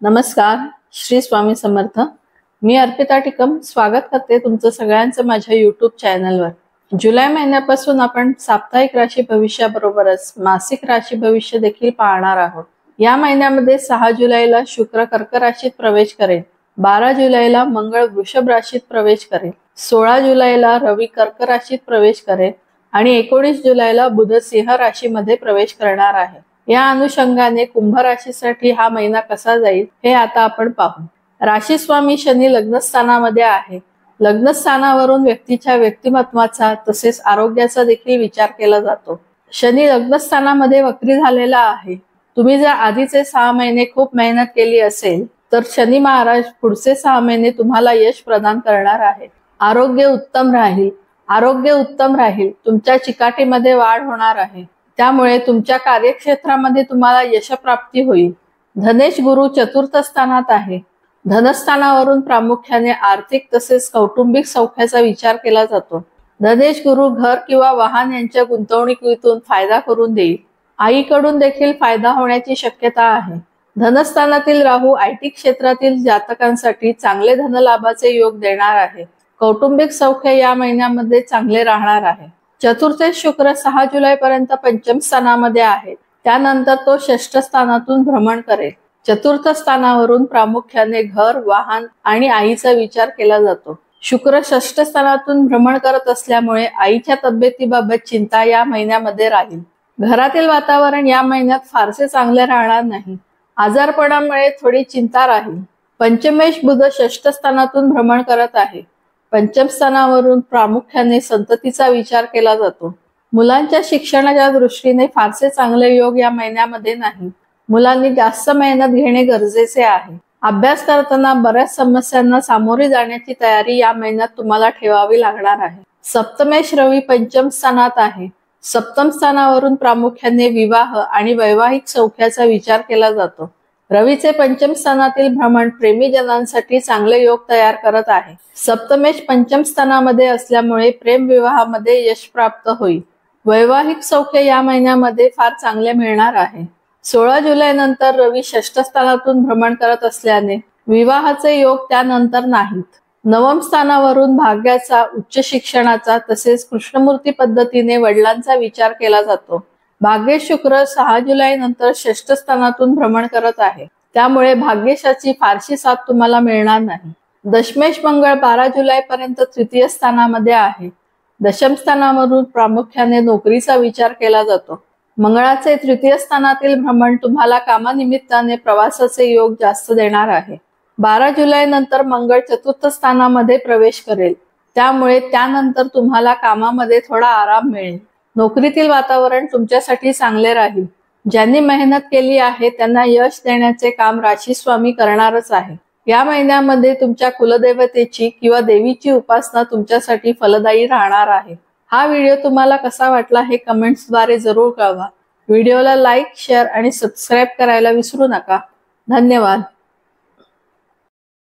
नमस्कार, श्री स्वामी समर्थ। मी अर्पिता टिकम स्वागत करते तुमचं सगळ्यांचं माझ्या यूट्यूब चॅनलवर। जुलै महिन्यापासून आपण साप्ताहिक राशी भविष्याबरोबरच मासिक राशी भविष्य देखील पाहणार आहोत। या महिन्यामध्ये 6 जुलैला शुक्र कर्क राशीत प्रवेश करेल, 12 जुलैला मंगळ वृषभ राशीत प्रवेश करेल, 16 जुलैला रवी कर्क राशीत प्रवेश करेल आणि 19 जुलैला बुध सिंह राशीमध्ये प्रवेश करणार आहे। या अनुषंगाने कुंभ राशीसाठी हा महिना कसा जाईल हे आता आपण पाहू। राशी स्वामी शनी लग्नस्थानामध्ये आहे। लग्नस्थानावरून व्यक्तीच्या व्यक्तिमत्वाचा तसेच आरोग्याचा देखील विचार केला जातो। शनी लग्नस्थानामध्ये वक्री झालेला आहे। तुम्ही जर आधीचे 6 महिने खूप मेहनत केली असेल तर शनी महाराज पुढचे 6 महिने तुम्हाला यश प्रदान करणार आहे। आरोग्य उत्तम राहील। तुमच्या चिकाटीमध्ये वाढ होणार आहे, त्यामुळे तुमच्या कार्यक्षेत्रामध्ये तुम्हाला यशप्राप्ती होईल। धनेश गुरु चतुर्थ स्थानात आहे। धनस्थानावरून प्रामुख्याने आर्थिक तसेच कौटुंबिक सौख्याचा विचार केला जातो। धनेश गुरु घर किंवा वाहन यांच्या गुंतवणुकीतून फायदा करून देईल। आईकडून देखील फायदा होण्याची शक्यता आहे। धनस्थानातील राहू आयटी क्षेत्रातील जातकांसाठी चांगले धनलाभाचे योग देणार आहे। कौटुंबिक सौख्य या महिन्यामध्ये चांगले राहणार आहे। चतुर्थे शुक्र 6 जुलैपर्यंत पंचम स्थानामध्ये आहे, त्यानंतर तो षष्ठ स्थानातून भ्रमण करेल। चतुर्थ स्थानावरून प्रामुख्याने घर, वाहन आणि आईचा विचार केला जातो। शुक्र षष्ठ स्थानातून भ्रमण करत असल्यामुळे आईच्या तब्येतीबाबत चिंता या महिन्यामध्ये राहील। घरातील वातावरण या महिन्यात फारसे चांगले राहणार नाही। आजारपणामुळे थोडी चिंता राहील। पंचमेश बुध षष्ठ स्थानातून भ्रमण करत आहे। पंचम स्थानावरून प्रामुख्याने संततीचा विचार केला जातो। मुलांच्या शिक्षणाच्या दृष्टीने फारसे चांगले योग या महिन्यामध्ये नाही। मुलांनी जास्त मेहनत घेणे गरजेचे आहे। अभ्यास करताना बऱ्याच समस्यांना सामोरे जाण्याची तयारी या महिन्यात तुम्हाला ठेवावी लागणार आहे। सप्तमेश रवी पंचम स्थानात आहे। सप्तम स्थानावरून प्रामुख्याने विवाह आणि वैवाहिक सौख्याचा विचार केला जातो। रवीचे पंचम स्थानातील भ्रमण प्रेमीजनांसाठी चांगले योग तयार करत आहे। सप्तमेश पंचम स्थानामध्ये असल्यामुळे प्रेम विवाहामध्ये यश प्राप्त होईल। वैवाहिक सौख्य या महिन्यामध्ये फार चांगले मिळणार आहे। 16 जुलै नंतर रवी षष्ठ स्थानातून भ्रमण करत असल्याने विवाहाचे योग त्यानंतर नाहीत। नवम स्थानावरून भाग्याचा, उच्च शिक्षणाचा तसेच कृष्णमूर्ती पद्धतीने वडिलांचा विचार केला जातो। भाग्येश शुक्र 6 जुलै नंतर षष्ठ स्थानातून भ्रमण करत आहे, त्यामुळे भाग्येशाची फारशी साथ तुम्हाला मिळणार नाही। दशमेश मंगळ 12 जुलैपर्यंत तृतीय स्थानामध्ये आहे। दशम स्थानावरून प्रामुख्याने नोकरीचा विचार केला जातो। मंगळाचे तृतीय स्थानातील भ्रमण तुम्हाला कामानिमित्ताने प्रवासाचे योग जास्त देणार आहे। 12 जुलै नंतर मंगळ चतुर्थ स्थानामध्ये प्रवेश करेल, त्यामुळे त्यानंतर तुम्हाला कामामध्ये थोडा आराम मिळेल। नोकरीतील वातावरण तुमच्यासाठी चांगले राहील। ज्यांनी मेहनत केली आहे त्यांना यश देण्याचे काम राशी स्वामी करणारच आहे। या महिन्यामध्ये तुमच्या कुलदेवतेची किंवा देवीची उपासना तुमच्यासाठी फलदायी राहणार आहे। हा व्हिडिओ तुम्हाला कसा वाटला हे कमेंट्सद्वारे जरूर कळवा। व्हिडिओला लाईक, शेअर आणि सबस्क्राईब करायला विसरू नका। धन्यवाद।